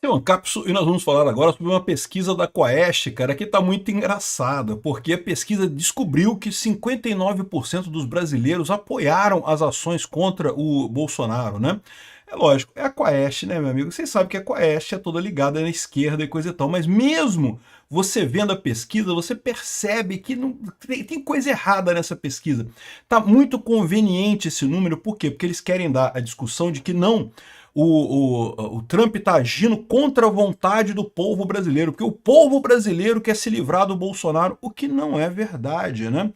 Tem um Capsu e nós vamos falar agora sobre uma pesquisa da Quaest, cara, que está muito engraçada, porque a pesquisa descobriu que 59% dos brasileiros apoiaram as ações contra o Bolsonaro, né? É lógico, é a Quaest, né, meu amigo? Vocês sabem que a Quaest é toda ligada na esquerda e coisa e tal, mas mesmo você vendo a pesquisa, você percebe que não, tem coisa errada nessa pesquisa. Tá muito conveniente esse número, por quê? Porque eles querem dar a discussão de que não, o Trump está agindo contra a vontade do povo brasileiro, porque o povo brasileiro quer se livrar do Bolsonaro, o que não é verdade, né?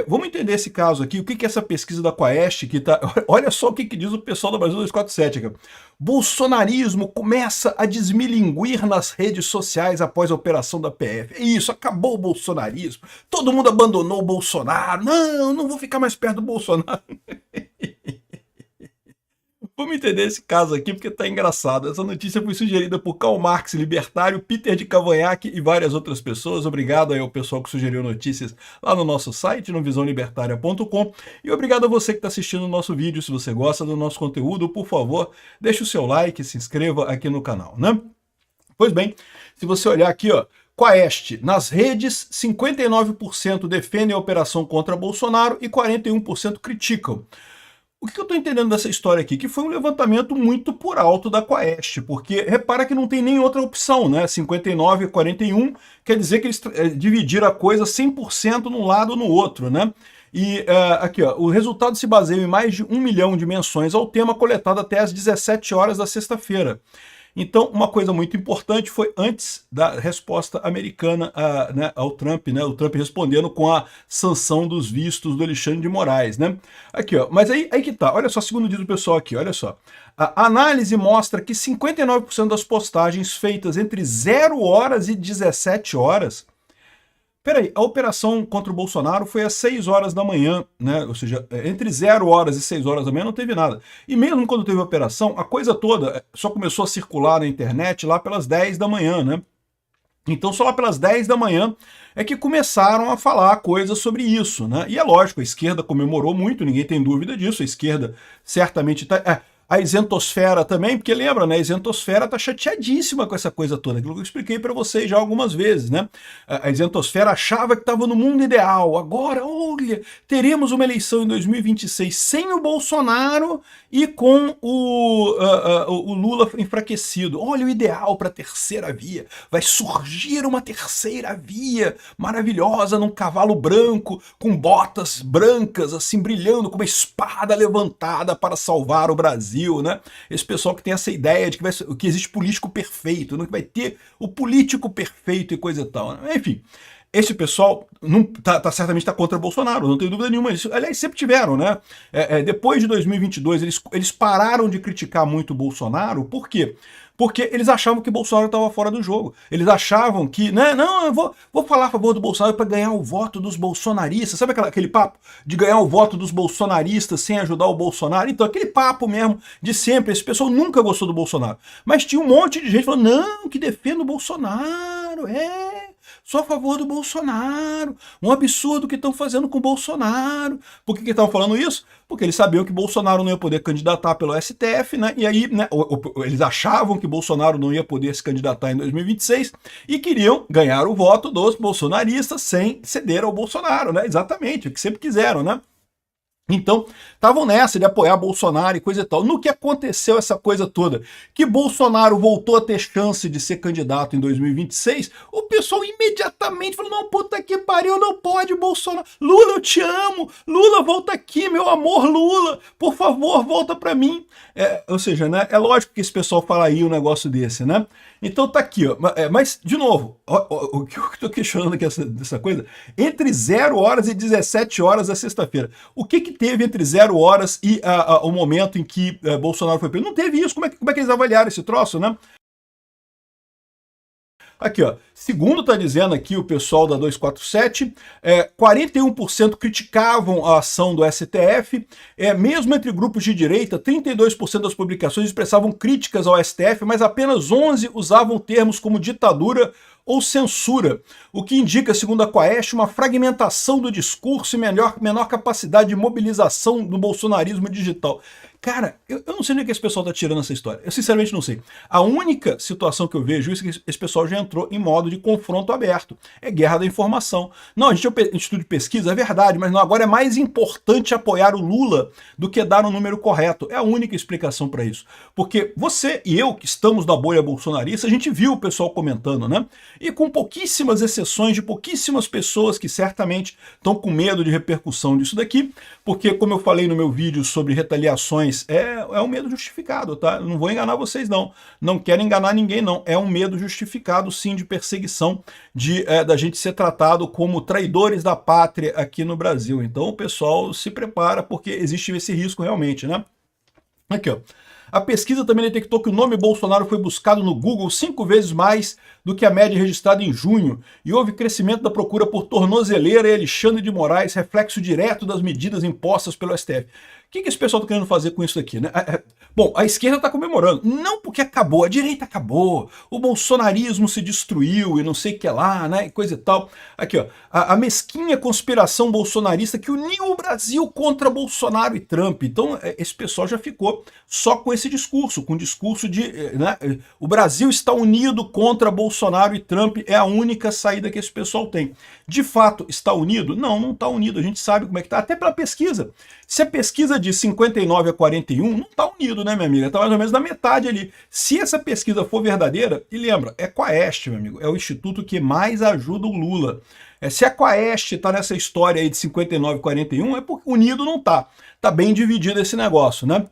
Vamos entender esse caso aqui, o que é essa pesquisa da Quaest, que tá... Olha só o que diz o pessoal do Brasil 247, cara. Bolsonarismo começa a desmilinguir nas redes sociais após a operação da PF. É isso, acabou o bolsonarismo, todo mundo abandonou o Bolsonaro, não vou ficar mais perto do Bolsonaro. Vamos entender esse caso aqui porque tá engraçado. Essa notícia foi sugerida por Karl Marx, libertário, Peter de Cavanhaque e várias outras pessoas. Obrigado aí ao pessoal que sugeriu notícias lá no nosso site, no visãolibertaria.com. E obrigado a você que está assistindo o nosso vídeo. Se você gosta do nosso conteúdo, por favor, deixe o seu like e se inscreva aqui no canal, né? Pois bem, se você olhar aqui, ó, Quaest, nas redes, 59% defendem a operação contra Bolsonaro e 41% criticam. O que eu estou entendendo dessa história aqui? Que foi um levantamento muito por alto da Quaest, porque repara que não tem nem outra opção, né? 59 e 41 quer dizer que eles dividiram a coisa 100% num lado ou no outro, né? E aqui, ó, o resultado se baseia em mais de 1 milhão de menções ao tema coletado até às 17 horas da sexta-feira. Então, uma coisa muito importante foi antes da resposta americana né, ao Trump, né? O Trump respondendo com a sanção dos vistos do Alexandre de Moraes, né? Aqui, ó, mas aí que tá, olha só, segundo diz o pessoal aqui, olha só. A análise mostra que 59% das postagens feitas entre 0 horas e 17 horas. Peraí, a operação contra o Bolsonaro foi às 6 horas da manhã, né? Ou seja, entre 0 horas e 6 horas da manhã não teve nada. E mesmo quando teve a operação, a coisa toda só começou a circular na internet lá pelas 10 da manhã, né? Então só lá pelas 10 da manhã é que começaram a falar coisas sobre isso, né? E é lógico, a esquerda comemorou muito, ninguém tem dúvida disso, a esquerda certamente está... A isentosfera também, porque lembra, né? A isentosfera tá chateadíssima com essa coisa toda, aquilo que eu expliquei para vocês já algumas vezes, né? A isentosfera achava que estava no mundo ideal, agora, olha, teremos uma eleição em 2026 sem o Bolsonaro e com o Lula enfraquecido. Olha o ideal para a terceira via, vai surgir uma terceira via maravilhosa num cavalo branco, com botas brancas, assim, brilhando, com uma espada levantada para salvar o Brasil. Né? Esse pessoal que tem essa ideia de que existe político perfeito, né? Que vai ter o político perfeito e coisa e tal. Né? Enfim, esse pessoal certamente está contra Bolsonaro, não tenho dúvida nenhuma disso. Aliás, sempre tiveram, né? Depois de 2022, eles pararam de criticar muito o Bolsonaro, por quê? Porque eles achavam que Bolsonaro estava fora do jogo. Eles achavam que, né, não, eu vou falar a favor do Bolsonaro para ganhar o voto dos bolsonaristas. Sabe aquele papo de ganhar o voto dos bolsonaristas sem ajudar o Bolsonaro? Então, aquele papo mesmo de sempre. Esse pessoal nunca gostou do Bolsonaro. Mas tinha um monte de gente falando, não, que defenda o Bolsonaro, sou a favor do Bolsonaro, um absurdo que estão fazendo com o Bolsonaro. Por que estavam falando isso? Porque eles sabiam que Bolsonaro não ia poder candidatar pelo STF, né? E aí, né, eles achavam que Bolsonaro não ia poder se candidatar em 2026 e queriam ganhar o voto dos bolsonaristas sem ceder ao Bolsonaro, né? Exatamente, o que sempre quiseram, né? Então, estavam nessa de apoiar Bolsonaro e coisa e tal. No que aconteceu essa coisa toda? Que Bolsonaro voltou a ter chance de ser candidato em 2026, o pessoal imediatamente falou, não, puta que pariu, não pode, Bolsonaro. Lula, eu te amo. Lula, volta aqui, meu amor, Lula. Por favor, volta pra mim. Ou seja, né, é lógico que esse pessoal falaria um negócio desse, né? Então tá aqui, ó. Mas, de novo, o que eu tô questionando aqui dessa coisa, entre 0 horas e 17 horas da sexta-feira, o que teve entre 0 horas e o momento em que Bolsonaro foi preso? Não teve isso, como é que eles avaliaram esse troço, né? Aqui, ó, segundo está dizendo aqui o pessoal da 247, 41% criticavam a ação do STF, mesmo entre grupos de direita, 32% das publicações expressavam críticas ao STF, mas apenas 11% usavam termos como ditadura ou censura, o que indica, segundo a Quaest, uma fragmentação do discurso e menor capacidade de mobilização do bolsonarismo digital. Cara, eu não sei onde é que esse pessoal tá tirando essa história. Eu sinceramente não sei. A única situação que eu vejo isso é que esse pessoal já entrou em modo de confronto aberto. É guerra da informação. Não, a gente é um instituto de pesquisa, é verdade, mas não, agora é mais importante apoiar o Lula do que dar um número correto. É a única explicação para isso. Porque você e eu, que estamos na bolha bolsonarista, a gente viu o pessoal comentando, né? E com pouquíssimas exceções de pouquíssimas pessoas que certamente estão com medo de repercussão disso daqui, porque, como eu falei no meu vídeo sobre retaliações, é um medo justificado, tá? Eu não vou enganar vocês, não. Não quero enganar ninguém, não. É um medo justificado, sim, de perseguição, da gente ser tratado como traidores da pátria aqui no Brasil. Então o pessoal se prepara, porque existe esse risco realmente, né? Aqui, ó. A pesquisa também detectou que o nome Bolsonaro foi buscado no Google 5 vezes mais do que a média registrada em junho, e houve crescimento da procura por Tornozeleira e Alexandre de Moraes, reflexo direto das medidas impostas pelo STF. O que esse pessoal está querendo fazer com isso aqui, né? Bom, a esquerda está comemorando, não porque acabou, a direita acabou, o bolsonarismo se destruiu e não sei o que lá, né, e coisa e tal. Aqui, ó, a mesquinha conspiração bolsonarista que uniu o Brasil contra Bolsonaro e Trump. Então, esse pessoal já ficou só com esse discurso, com o discurso de, né, o Brasil está unido contra Bolsonaro e Trump, é a única saída que esse pessoal tem. De fato, está unido? Não, não está unido, a gente sabe como é que está, até pela pesquisa. Se a pesquisa de 59 a 41, não está unido, né, minha amiga? Está mais ou menos na metade ali. Se essa pesquisa for verdadeira, e lembra, é Quaest, meu amigo, é o instituto que mais ajuda o Lula. Se a Quaest está nessa história aí de 59 a 41, é porque unido não está. Está bem dividido esse negócio, né?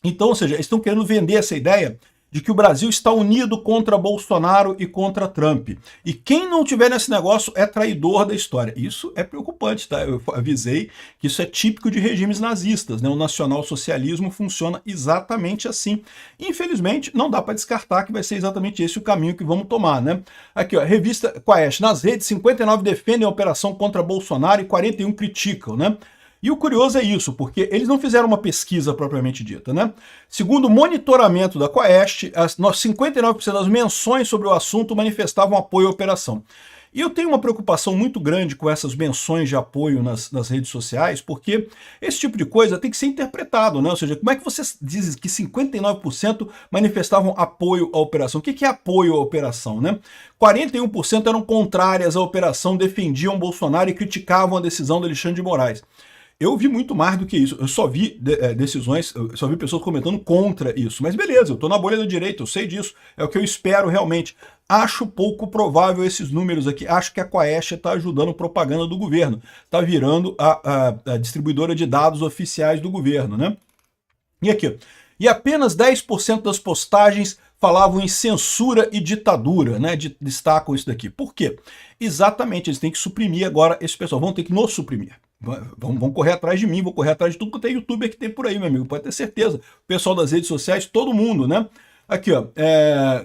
Então, ou seja, eles estão querendo vender essa ideia de que o Brasil está unido contra Bolsonaro e contra Trump. E quem não tiver nesse negócio é traidor da história. Isso é preocupante, tá? Eu avisei que isso é típico de regimes nazistas, né? O nacionalsocialismo funciona exatamente assim. Infelizmente, não dá para descartar que vai ser exatamente esse o caminho que vamos tomar, né? Aqui, ó, revista Quaest. Nas redes, 59 defendem a operação contra Bolsonaro e 41 criticam, né? E o curioso é isso, porque eles não fizeram uma pesquisa propriamente dita, né? Segundo o monitoramento da Quaest, 59% das menções sobre o assunto manifestavam apoio à operação. E eu tenho uma preocupação muito grande com essas menções de apoio nas redes sociais, porque esse tipo de coisa tem que ser interpretado, né? Ou seja, como é que você diz que 59% manifestavam apoio à operação? O que é apoio à operação, né? 41% eram contrárias à operação, defendiam Bolsonaro e criticavam a decisão do Alexandre de Moraes. Eu vi muito mais do que isso, eu só vi decisões, eu só vi pessoas comentando contra isso, mas beleza, eu tô na bolha da direita, eu sei disso, é o que eu espero realmente. Acho pouco provável esses números aqui, acho que a Quaest está ajudando propaganda do governo, está virando a distribuidora de dados oficiais do governo, né? E aqui, e apenas 10% das postagens falavam em censura e ditadura, né? Destacam isso daqui. Por quê? Exatamente, eles têm que suprimir agora esse pessoal, vão ter que nos suprimir. Vão correr atrás de mim, vou correr atrás de tudo quanto é youtuber que tem por aí, meu amigo, pode ter certeza. O pessoal das redes sociais, todo mundo, né? Aqui, ó,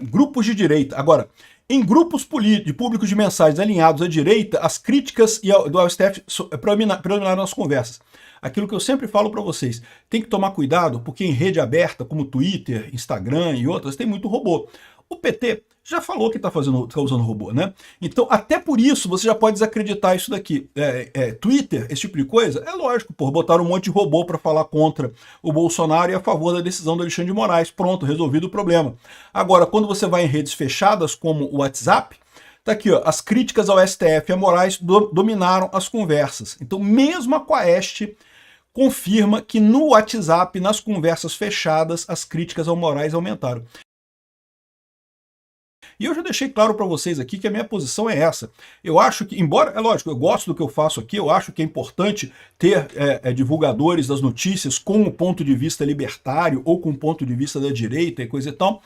grupos de direita. Agora, em grupos públicos de mensagens alinhados à direita, as críticas do STF predominaram nas conversas. Aquilo que eu sempre falo para vocês, tem que tomar cuidado, porque em rede aberta, como Twitter, Instagram e outras, tem muito robô. O PT já falou que está usando robô, né? Então, até por isso, você já pode desacreditar isso daqui. Twitter, esse tipo de coisa, é lógico, botaram um monte de robô para falar contra o Bolsonaro e a favor da decisão do Alexandre de Moraes. Pronto, resolvido o problema. Agora, quando você vai em redes fechadas, como o WhatsApp, tá aqui, ó, as críticas ao STF e a Moraes dominaram as conversas. Então, mesmo a Quaest confirma que no WhatsApp, nas conversas fechadas, as críticas ao Moraes aumentaram. E eu já deixei claro para vocês aqui que a minha posição é essa. Eu acho que, embora, é lógico, eu gosto do que eu faço aqui, eu acho que é importante ter divulgadores das notícias com o ponto de vista libertário ou com o ponto de vista da direita e coisa e tal.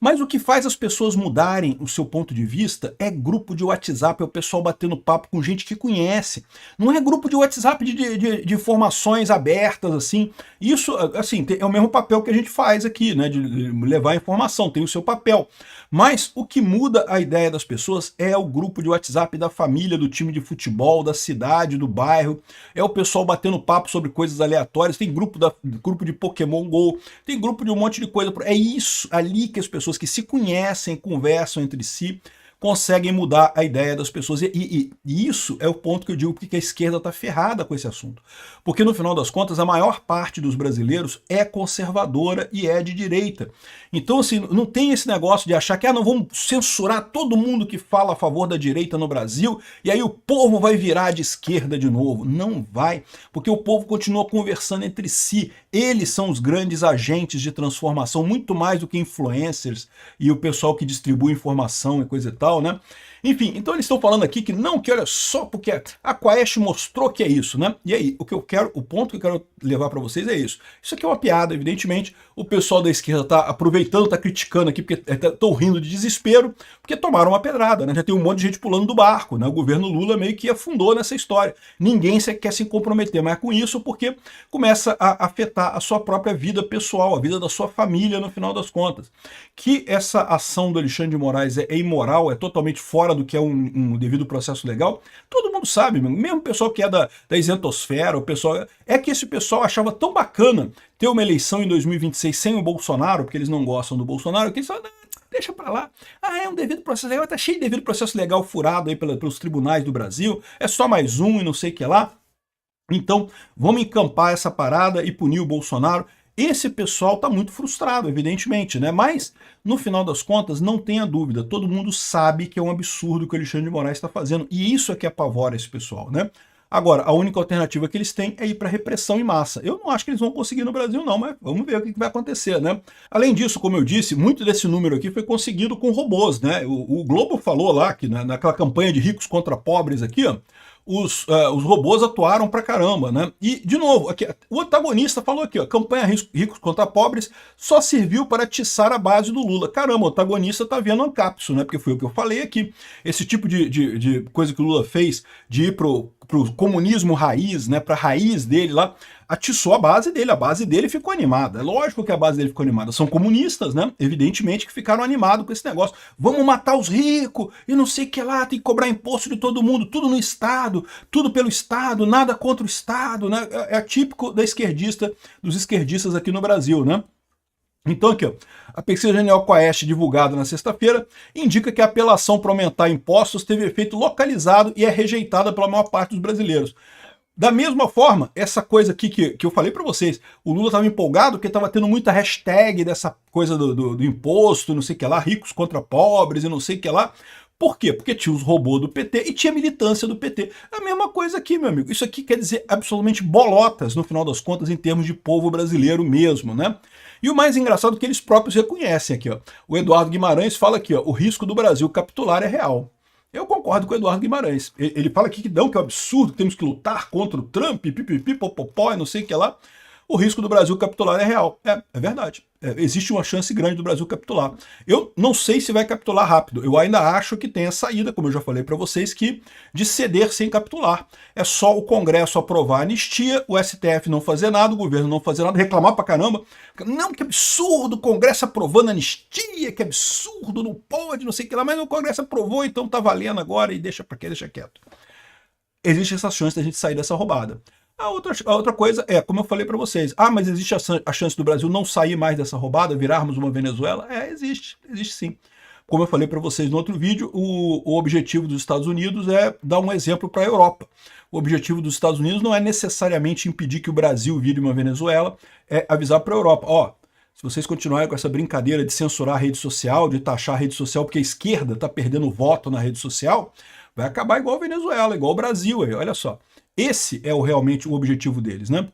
Mas o que faz as pessoas mudarem o seu ponto de vista é grupo de WhatsApp, é o pessoal batendo papo com gente que conhece. Não é grupo de WhatsApp de informações abertas, assim. Isso, assim, é o mesmo papel que a gente faz aqui, né, de levar informação, tem o seu papel. Mas o que muda a ideia das pessoas é o grupo de WhatsApp da família, do time de futebol, da cidade, do bairro. É o pessoal batendo papo sobre coisas aleatórias. Tem grupo de Pokémon GO, tem grupo de um monte de coisa. É isso ali que as pessoas que se conhecem, conversam entre si, conseguem mudar a ideia das pessoas. E isso é o ponto que eu digo porque a esquerda está ferrada com esse assunto. Porque no final das contas, a maior parte dos brasileiros é conservadora e é de direita. Então, assim, não tem esse negócio de achar que não vamos censurar todo mundo que fala a favor da direita no Brasil e aí o povo vai virar de esquerda de novo. Não vai, porque o povo continua conversando entre si. Eles são os grandes agentes de transformação, muito mais do que influencers e o pessoal que distribui informação e coisa e tal, né? Enfim, então eles estão falando aqui que olha só, porque a Quaest mostrou que é isso, né? E aí, o ponto que eu quero levar para vocês é isso. Isso aqui é uma piada, evidentemente. O pessoal da esquerda tá aproveitando, tá criticando aqui, porque estão rindo de desespero, porque tomaram uma pedrada, né? Já tem um monte de gente pulando do barco, né? O governo Lula meio que afundou nessa história. Ninguém quer se comprometer mais com isso, porque começa a afetar a sua própria vida pessoal, a vida da sua família, no final das contas. Que essa ação do Alexandre de Moraes é imoral, é totalmente fora do que é um devido processo legal, todo mundo sabe, mesmo o pessoal que é da isentosfera, o pessoal, é que esse pessoal achava tão bacana ter uma eleição em 2026 sem o Bolsonaro, porque eles não gostam do Bolsonaro, que eles falam, deixa pra lá, é um devido processo legal, tá cheio de devido processo legal furado aí pelos tribunais do Brasil, é só mais um e não sei o que lá, então vamos encampar essa parada e punir o Bolsonaro. Esse pessoal está muito frustrado, evidentemente, né? Mas, no final das contas, não tenha dúvida, todo mundo sabe que é um absurdo o que o Alexandre de Moraes está fazendo, e isso é que apavora esse pessoal, né? Agora, a única alternativa que eles têm é ir para repressão em massa. Eu não acho que eles vão conseguir no Brasil não, mas vamos ver o que vai acontecer, né? Além disso, como eu disse, muito desse número aqui foi conseguido com robôs, né? O Globo falou lá que naquela campanha de ricos contra pobres aqui, ó, os robôs atuaram pra caramba, né? E, de novo, aqui, o antagonista falou aqui, ó, campanha ricos contra pobres só serviu para atiçar a base do Lula. Caramba, o antagonista tá vendo Ancapso, né? Porque foi o que eu falei aqui. Esse tipo de coisa que o Lula fez, de ir pro comunismo raiz, né? Pra raiz dele lá, atiçou a base dele ficou animada. É lógico que a base dele ficou animada. São comunistas, né? Evidentemente que ficaram animados com esse negócio. Vamos matar os ricos e não sei o que lá, tem que cobrar imposto de todo mundo, tudo no Estado, tudo pelo Estado, nada contra o Estado, né? É típico dos esquerdistas aqui no Brasil, né? Então aqui, ó, a pesquisa genial Quaest divulgada na sexta-feira indica que a apelação para aumentar impostos teve efeito localizado e é rejeitada pela maior parte dos brasileiros. Da mesma forma, essa coisa aqui que eu falei para vocês, o Lula estava empolgado porque estava tendo muita hashtag dessa coisa do imposto, não sei o que lá, ricos contra pobres e não sei o que lá. Por quê? Porque tinha os robôs do PT e tinha militância do PT. É a mesma coisa aqui, meu amigo. Isso aqui quer dizer absolutamente bolotas, no final das contas, em termos de povo brasileiro mesmo, né? E o mais engraçado é que eles próprios reconhecem aqui, ó. O Eduardo Guimarães fala aqui, ó, o risco do Brasil capitular é real. Eu concordo com o Eduardo Guimarães. Ele fala aqui que é um absurdo, que temos que lutar contra o Trump, pipipi, popopó, e não sei o que lá. O risco do Brasil capitular é real. É verdade. Existe uma chance grande do Brasil capitular. Eu não sei se vai capitular rápido. Eu ainda acho que tem a saída, como eu já falei para vocês, de ceder sem capitular. É só o Congresso aprovar a anistia, o STF não fazer nada, o governo não fazer nada, reclamar pra caramba. Não, que absurdo, o Congresso aprovando a anistia, que absurdo, não pode, não sei o que lá. Mas o Congresso aprovou, então tá valendo agora e deixa pra quê, deixa quieto. Existe essa chance da gente sair dessa roubada. A outra coisa é, como eu falei para vocês, mas existe a chance do Brasil não sair mais dessa roubada, virarmos uma Venezuela? Existe sim. Como eu falei para vocês no outro vídeo, o objetivo dos Estados Unidos é dar um exemplo para a Europa. O objetivo dos Estados Unidos não é necessariamente impedir que o Brasil vire uma Venezuela, é avisar para a Europa, se vocês continuarem com essa brincadeira de censurar a rede social, de taxar a rede social porque a esquerda está perdendo voto na rede social, vai acabar igual a Venezuela, igual o Brasil, aí, olha só. Esse é realmente o objetivo deles, né?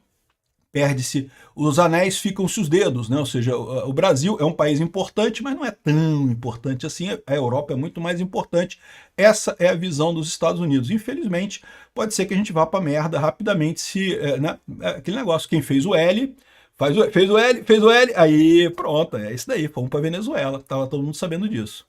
Perde-se os anéis, ficam-se os dedos, né? Ou seja, o Brasil é um país importante, mas não é tão importante assim. A Europa é muito mais importante. Essa é a visão dos Estados Unidos. Infelizmente, pode ser que a gente vá pra merda rapidamente se, né? Aquele negócio, quem fez o L, fez o L, aí pronto, é isso daí, fomos pra Venezuela. Tava todo mundo sabendo disso.